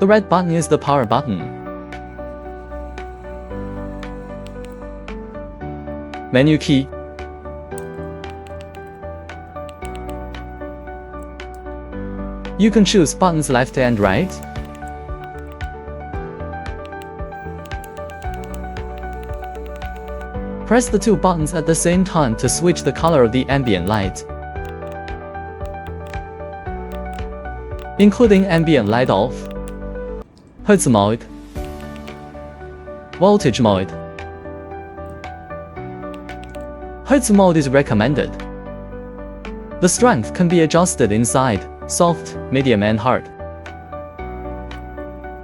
The red button is the power button. Menu key. You can choose buttons left and right. Press the two buttons at the same time to switch the color of the ambient light, including ambient light off, Hertz mode, voltage mode. Hertz mode is recommended. The strength can be adjusted inside, soft, medium and hard.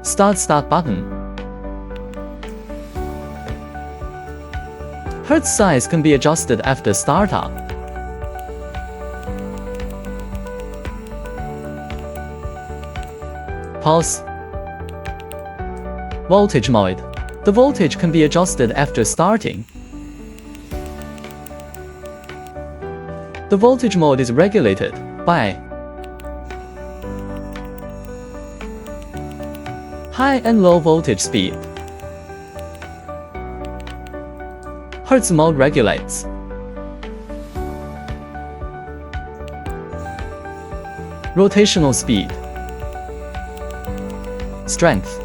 Start button. Hertz size can be adjusted after startup. Pulse. Voltage mode. The voltage can be adjusted after starting. The voltage mode is regulated by high and low voltage speed. Hertz mode regulates rotational speed, strength,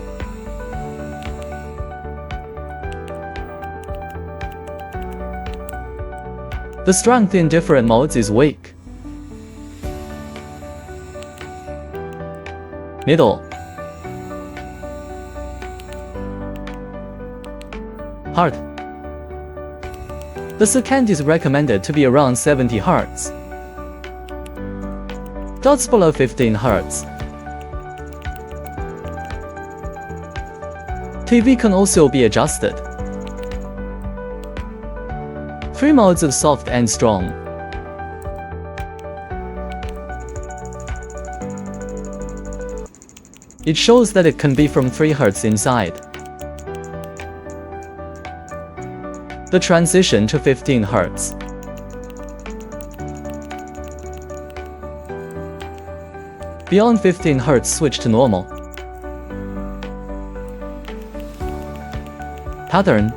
the strength in different modes is weak, middle, hard. The second is recommended to be around 70 Hz. Dots below 15 Hz. TV can also be adjusted. 3 modes of soft and strong. It shows that it can be from 3 Hz inside. The transition to 15 Hz. Beyond 15 Hz, switch to normal. Pattern.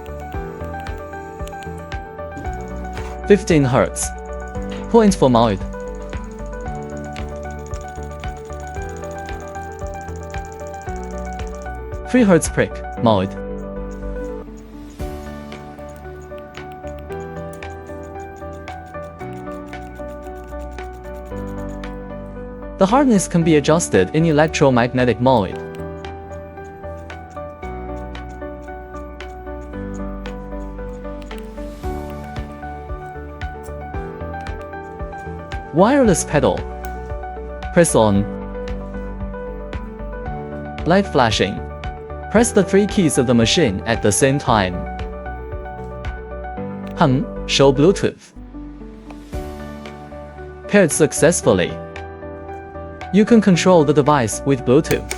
15 Hz. Point for mode. Three Hz prick mode. The hardness can be adjusted in electromagnetic mode. Wireless pedal. Press on. Light flashing. Press the 3 keys of the machine at the same time. Show Bluetooth. Paired successfully. You can control the device with Bluetooth.